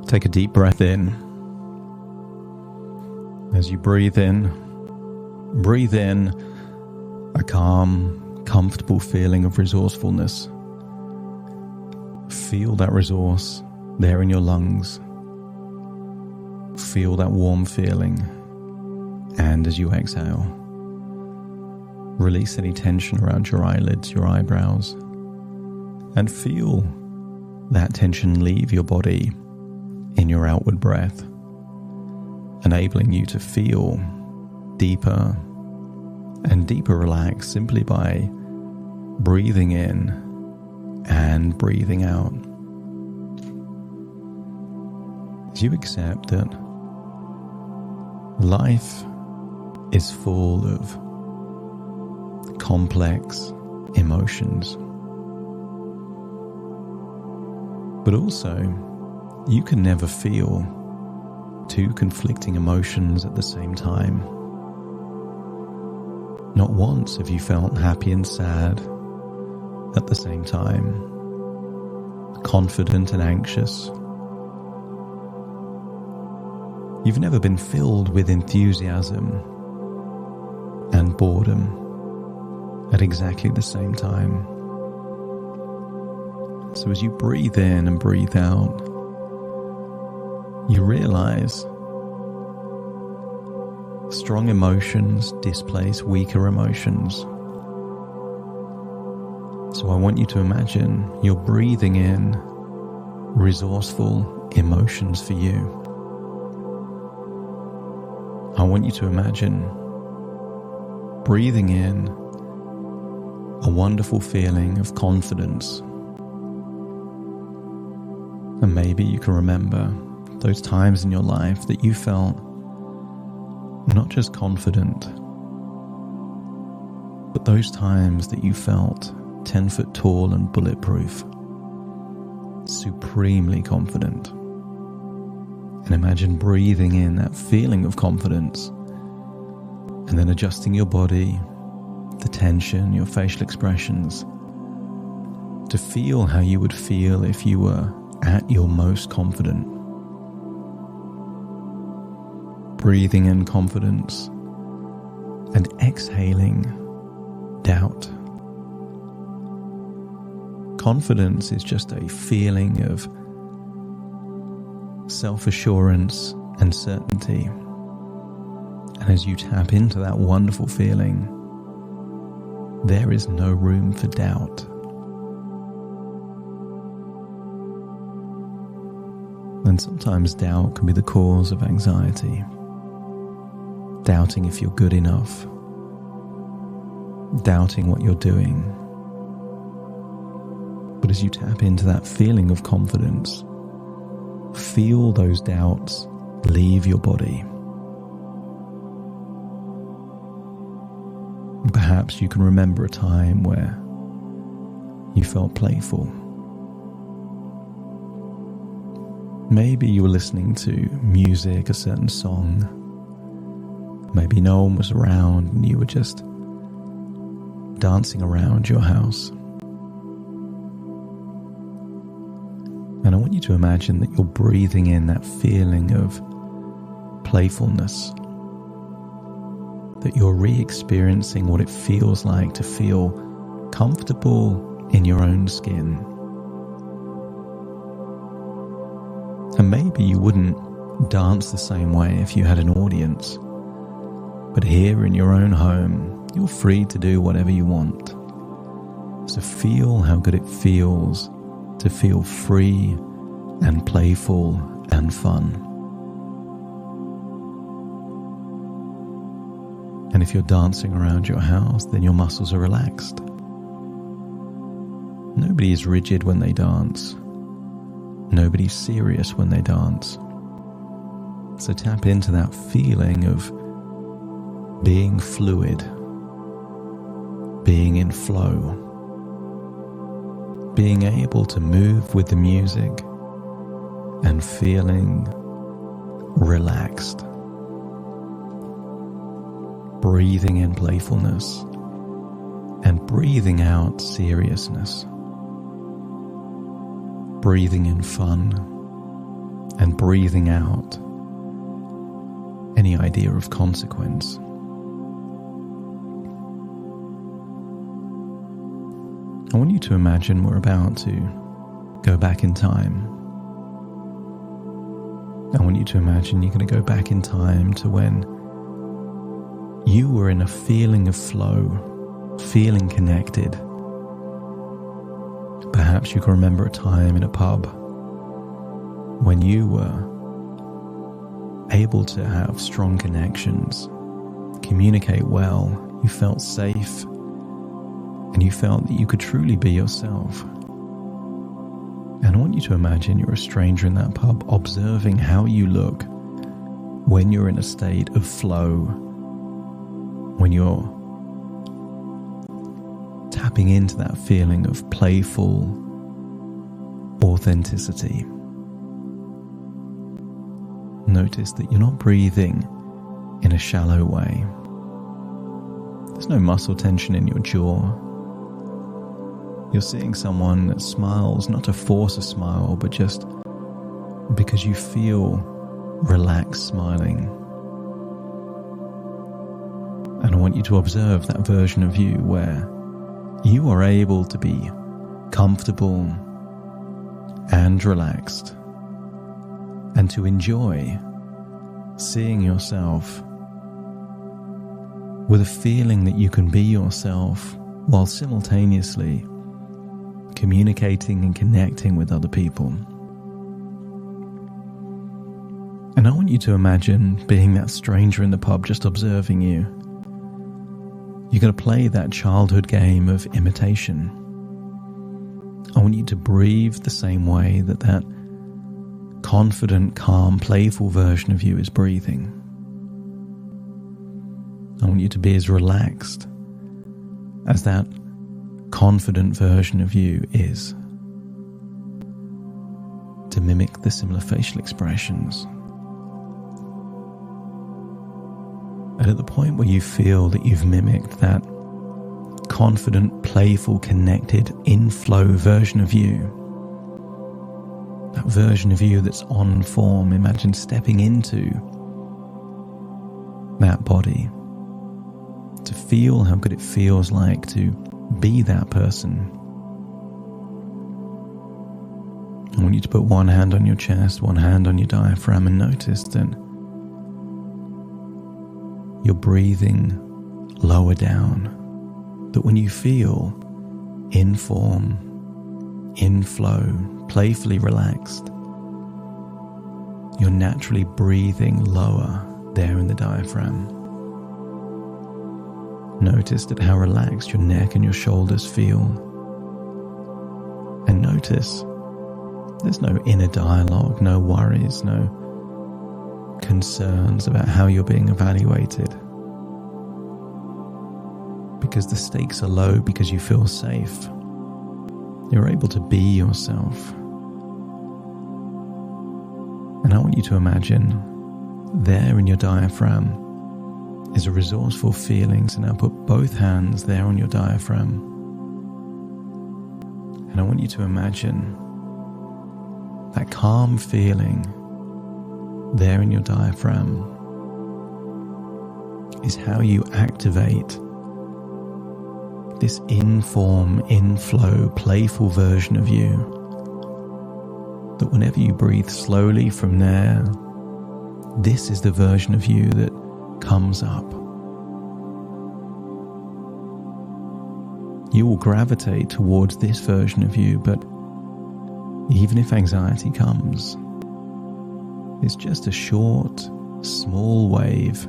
Take a deep breath in. As you breathe in a calm, comfortable feeling of resourcefulness. Feel that resource there in your lungs. Feel that warm feeling. And as you exhale, release any tension around your eyelids, your eyebrows, and feel that tension leave your body in your outward breath, enabling you to feel deeper and deeper relaxed simply by breathing in and breathing out. As you accept that life is full of complex emotions, but also you can never feel two conflicting emotions at the same time. Not once have you felt happy and sad at the same time, confident and anxious. You've never been filled with enthusiasm and boredom at exactly the same time. So as you breathe in and breathe out, you realize strong emotions displace weaker emotions. So I want you to imagine you're breathing in resourceful emotions for you. I want you to imagine breathing in a wonderful feeling of confidence. And maybe you can remember those times in your life that you felt not just confident, but those times that you felt 10 foot tall and bulletproof, supremely confident. And imagine breathing in that feeling of confidence and then adjusting your body, the tension, your facial expressions, to feel how you would feel if you were at your most confident. Breathing in confidence and exhaling doubt. Confidence is just a feeling of self-assurance and certainty. And as you tap into that wonderful feeling, there is no room for doubt. And sometimes doubt can be the cause of anxiety. Doubting if you're good enough. Doubting what you're doing. But as you tap into that feeling of confidence, feel those doubts leave your body. Perhaps you can remember a time where you felt playful. Maybe you were listening to music, a certain song. Maybe no one was around and you were just dancing around your house. And I want you to imagine that you're breathing in that feeling of playfulness, that you're re-experiencing what it feels like to feel comfortable in your own skin. And maybe you wouldn't dance the same way if you had an audience, but here in your own home, you're free to do whatever you want. So feel how good it feels to feel free and playful and fun. And if you're dancing around your house, then your muscles are relaxed. Nobody is rigid when they dance. Nobody's serious when they dance. So tap into that feeling of being fluid, being in flow, being able to move with the music and feeling relaxed. Breathing in playfulness and breathing out seriousness. Breathing in fun and breathing out any idea of consequence. I want you to imagine we're about to go back in time. I want you to imagine you're going to go back in time to when you were in a feeling of flow, feeling connected. Perhaps you can remember a time in a pub when you were able to have strong connections, communicate well, you felt safe, and you felt that you could truly be yourself. And I want you to imagine you're a stranger in that pub, observing how you look when you're in a state of flow, when you're tapping into that feeling of playful authenticity. Notice that you're not breathing in a shallow way. There's no muscle tension in your jaw. You're seeing someone that smiles, not to force a smile, but just because you feel relaxed smiling. And I want you to observe that version of you where you are able to be comfortable and relaxed, and to enjoy seeing yourself with a feeling that you can be yourself while simultaneously communicating and connecting with other people. And I want you to imagine being that stranger in the pub just observing you. You're going to play that childhood game of imitation. I want you to breathe the same way that that confident, calm, playful version of you is breathing. I want you to be as relaxed as that confident version of you is, to mimic the similar facial expressions. And at the point where you feel that you've mimicked that confident, playful, connected, in-flow version of you, that version of you that's on form, imagine stepping into that body to feel how good it feels like to be that person. I want you to put one hand on your chest, one hand on your diaphragm, and notice that you're breathing lower down. That when you feel in form, in flow, playfully relaxed, you're naturally breathing lower there in the diaphragm. Notice that how relaxed your neck and your shoulders feel. And notice there's no inner dialogue, no worries, no concerns about how you're being evaluated. Because the stakes are low, because you feel safe. You're able to be yourself. And I want you to imagine there in your diaphragm is a resourceful feeling. So now put both hands there on your diaphragm. And I want you to imagine that calm feeling there in your diaphragm is how you activate this in-form, in-flow, playful version of you. That whenever you breathe slowly from there, this is the version of you that comes up. You will gravitate towards this version of you, but even if anxiety comes, it's just a short, small wave.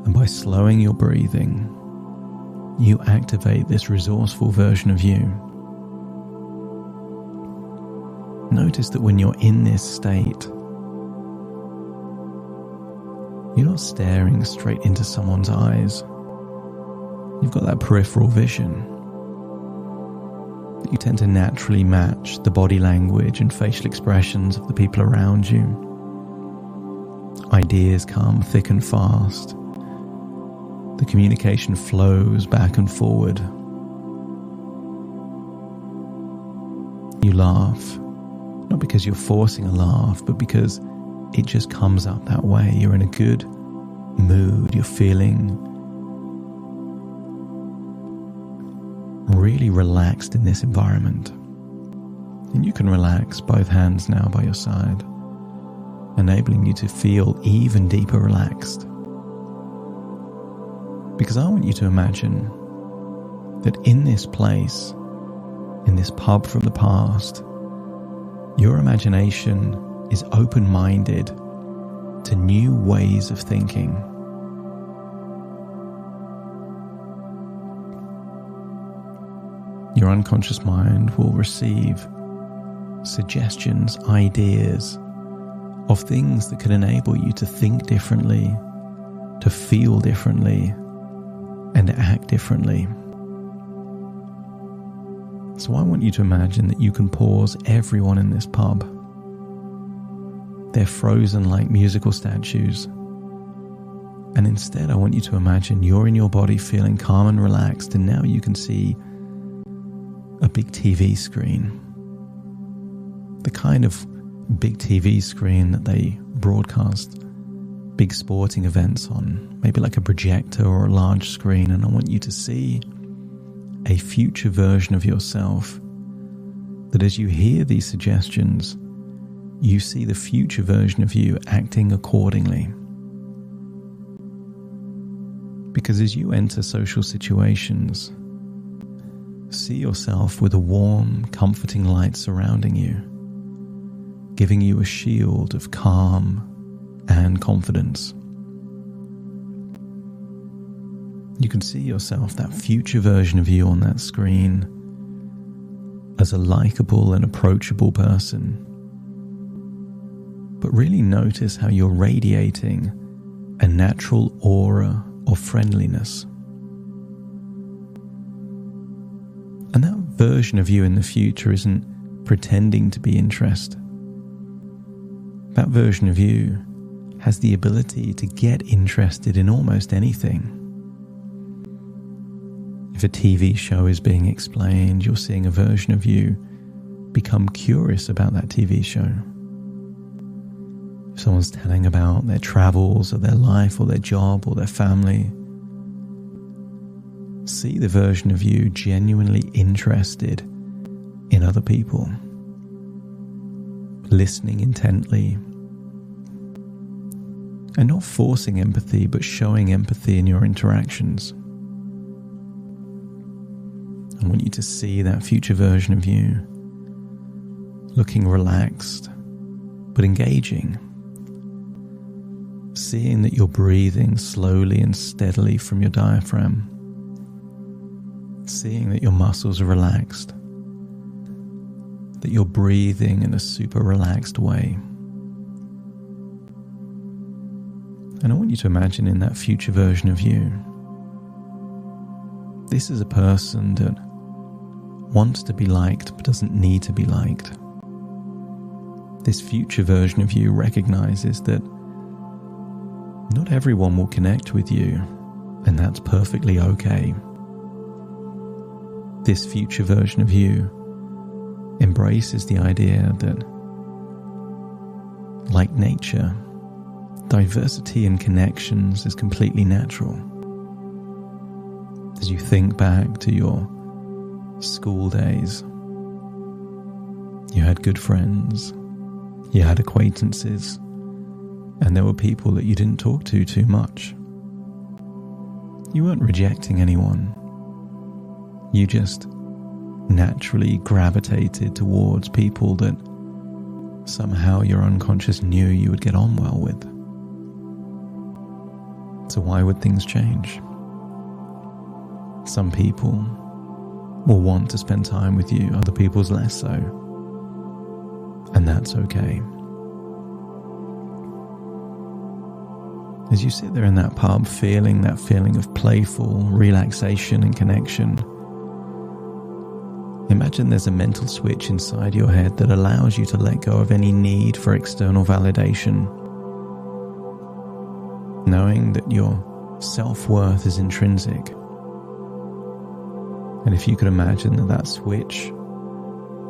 And by slowing your breathing, you activate this resourceful version of you. Notice that when you're in this state, you're not staring straight into someone's eyes. You've got that peripheral vision. You tend to naturally match the body language and facial expressions of the people around you. Ideas come thick and fast. The communication flows back and forward. You laugh, Not because you're forcing a laugh, but because it just comes up that way. You're in a good mood. You're feeling really relaxed in this environment. And you can relax both hands now by your side, enabling you to feel even deeper relaxed. Because I want you to imagine that in this place, in this pub from the past, your imagination is open-minded to new ways of thinking. Your unconscious mind will receive suggestions, ideas of things that can enable you to think differently, to feel differently, and to act differently. So I want you to imagine that you can pause everyone in this pub. They're frozen like musical statues. And instead I want you to imagine you're in your body feeling calm and relaxed, and now you can see a big TV screen. The kind of big TV screen that they broadcast big sporting events on, maybe like a projector or a large screen. And I want you to see a future version of yourself, that as you hear these suggestions, you see the future version of you acting accordingly. Because as you enter social situations, see yourself with a warm, comforting light surrounding you, giving you a shield of calm and confidence. You can see yourself, that future version of you on that screen, as a likable and approachable person. But really notice how you're radiating a natural aura of friendliness. And that version of you in the future isn't pretending to be interested. That version of you has the ability to get interested in almost anything. If a TV show is being explained, you're seeing a version of you become curious about that TV show. If someone's telling about their travels or their life or their job or their family, see the version of you genuinely interested in other people, listening intently, and not forcing empathy, but showing empathy in your interactions. I want you to see that future version of you looking relaxed but engaging, seeing that you're breathing slowly and steadily from your diaphragm, seeing that your muscles are relaxed, that you're breathing in a super relaxed way. And I want you to imagine in that future version of you, this is a person that wants to be liked but doesn't need to be liked. This future version of you recognizes that not everyone will connect with you, and that's perfectly okay. This future version of you embraces the idea that, like nature, diversity in connections is completely natural. As you think back to your school days, you had good friends, you had acquaintances, and there were people that you didn't talk to too much. You weren't rejecting anyone. You just naturally gravitated towards people that somehow your unconscious knew you would get on well with. So why would things change? Some people will want to spend time with you, other people's less so. And that's okay. As you sit there in that pub, feeling that feeling of playful relaxation and connection, imagine there's a mental switch inside your head that allows you to let go of any need for external validation, knowing that your self-worth is intrinsic. And if you could imagine that switch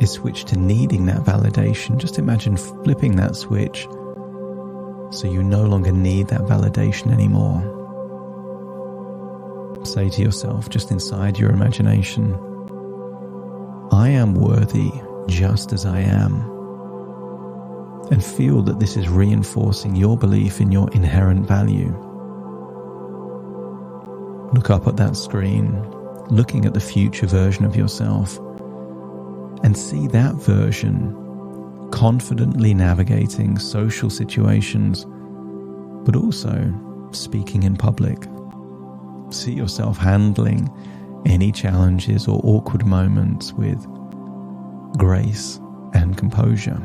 is switched to needing that validation, just imagine flipping that switch so you no longer need that validation anymore. Say to yourself, just inside your imagination, I am worthy just as I am. And feel that this is reinforcing your belief in your inherent value. Look up at that screen, looking at the future version of yourself, and see that version confidently navigating social situations, but also speaking in public. See yourself handling any challenges or awkward moments with grace and composure.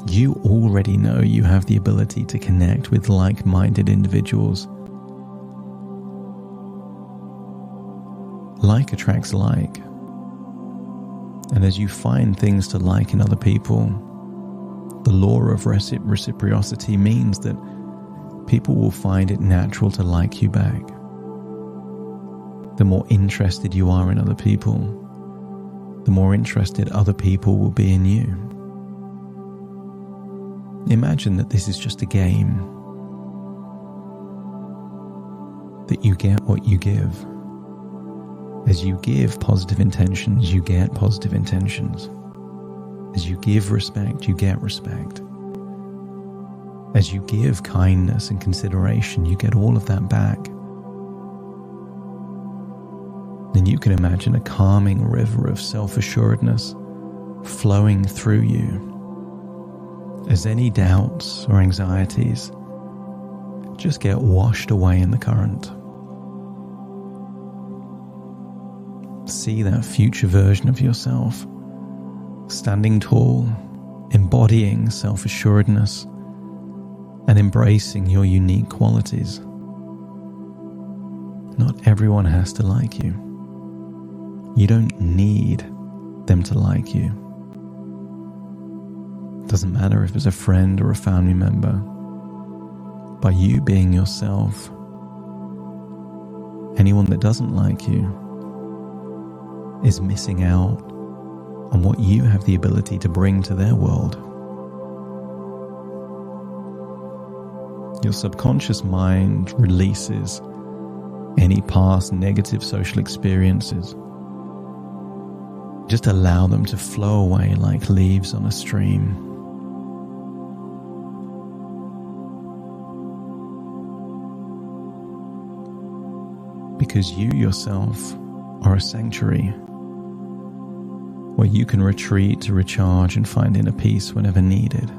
You already know you have the ability to connect with like-minded individuals. Like attracts like. And as you find things to like in other people, the law of reciprocity means that people will find it natural to like you back. The more interested you are in other people, the more interested other people will be in you. Imagine that this is just a game, that you get what you give. As you give positive intentions, you get positive intentions. As you give respect, you get respect. As you give kindness and consideration, you get all of that back. Then you can imagine a calming river of self-assuredness flowing through you, as any doubts or anxieties just get washed away in the current. See that future version of yourself standing tall, embodying self-assuredness and embracing your unique qualities. Not everyone has to like you. You don't need them to like you. Doesn't matter if it's a friend or a family member. By you being yourself, anyone that doesn't like you is missing out on what you have the ability to bring to their world. Your subconscious mind releases any past negative social experiences. Just allow them to flow away like leaves on a stream. Because you yourself are a sanctuary where you can retreat to recharge and find inner peace whenever needed.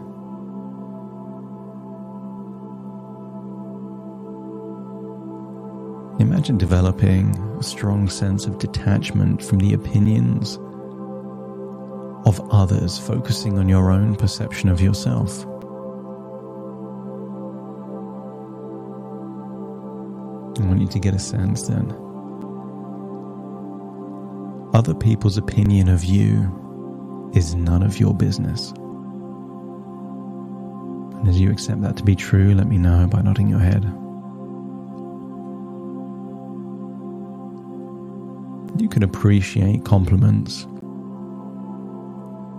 Imagine developing a strong sense of detachment from the opinions of others, focusing on your own perception of yourself. I want you to get a sense that other people's opinion of you is none of your business. And as you accept that to be true, let me know by nodding your head. You can appreciate compliments,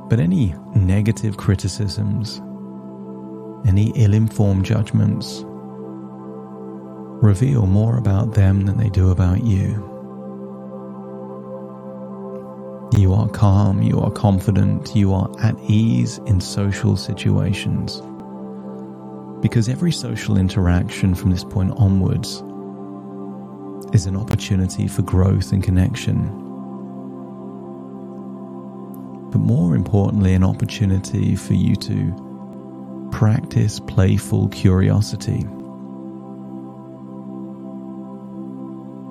but any negative criticisms, any ill-informed judgments reveal more about them than they do about you. You are calm, you are confident, you are at ease in social situations. Because every social interaction from this point onwards is an opportunity for growth and connection. But more importantly, an opportunity for you to practice playful curiosity.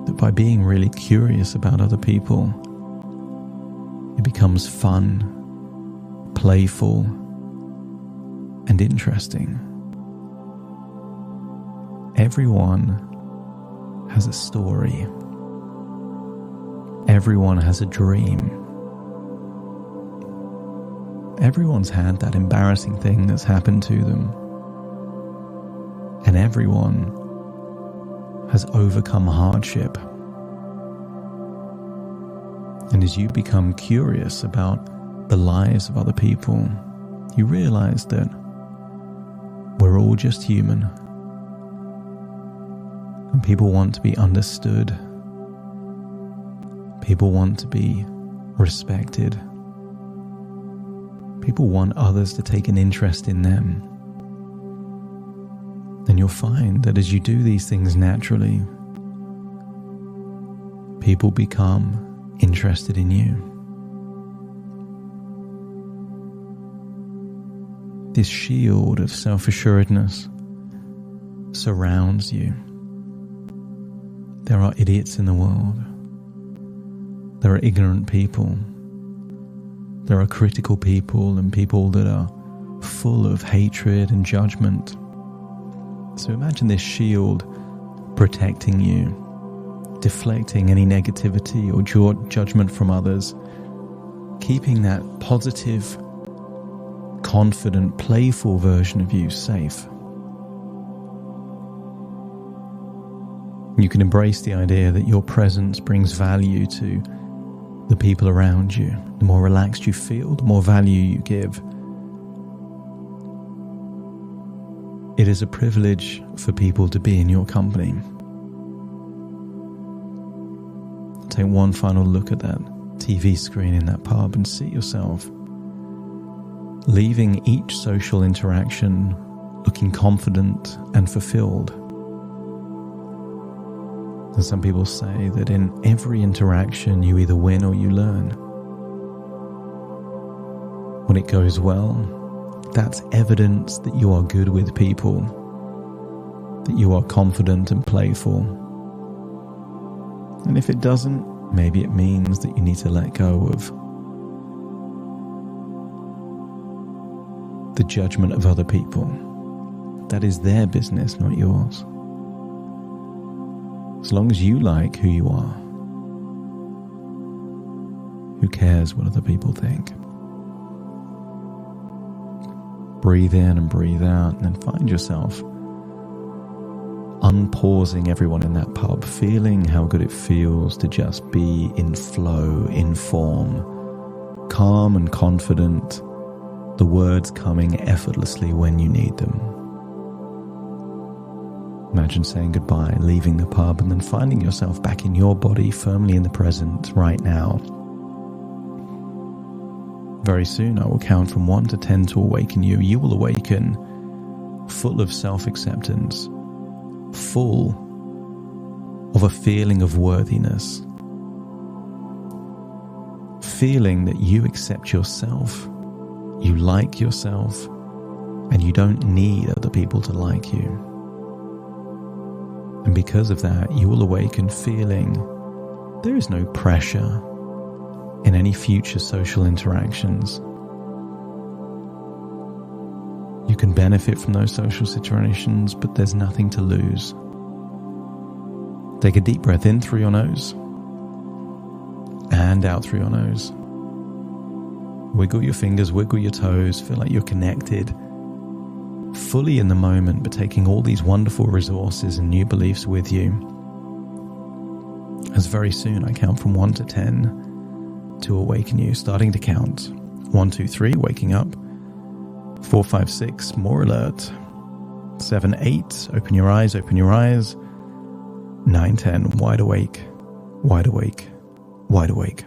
That by being really curious about other people, it becomes fun, playful, and interesting. Everyone has a story. Everyone has a dream. Everyone's had that embarrassing thing that's happened to them. And everyone has overcome hardship. And as you become curious about the lives of other people, you realize that we're all just human. And people want to be understood. People want to be respected. People want others to take an interest in them. And you'll find that as you do these things naturally, people become interested in you. This shield of self-assuredness surrounds you. There are idiots in the world. There are ignorant people. There are critical people and people that are full of hatred and judgment. So imagine this shield protecting you, deflecting any negativity or judgment from others, keeping that positive, confident, playful version of you safe. You can embrace the idea that your presence brings value to the people around you. The more relaxed you feel, the more value you give. It is a privilege for people to be in your company. Take one final look at that TV screen in that pub and see yourself leaving each social interaction looking confident and fulfilled. And some people say that in every interaction you either win or you learn. When it goes well, that's evidence that you are good with people, that you are confident and playful. And if it doesn't, maybe it means that you need to let go of the judgment of other people. That is their business, not yours. As long as you like who you are, who cares what other people think? Breathe in and breathe out, and then find yourself unpausing everyone in that pub, feeling how good it feels to just be in flow, in form, calm and confident, the words coming effortlessly when you need them. Imagine saying goodbye, leaving the pub, and then finding yourself back in your body, firmly in the present, right now. Very soon I will count from 1 to 10 to awaken you. You will awaken full of self-acceptance, full of a feeling of worthiness, feeling that you accept yourself, you like yourself, and you don't need other people to like you. And because of that, you will awaken feeling there is no pressure in any future social interactions. You can benefit from those social situations, but there's nothing to lose. Take a deep breath in through your nose and out through your nose. Wiggle your fingers, wiggle your toes, feel like you're connected, fully in the moment, but taking all these wonderful resources and new beliefs with you. As very soon I count from 1 to 10 to awaken you, starting to count. 1, 2, 3, waking up. 4, 5, 6, more alert. 7, 8, open your eyes, open your eyes. 9, 10, wide awake, wide awake, wide awake.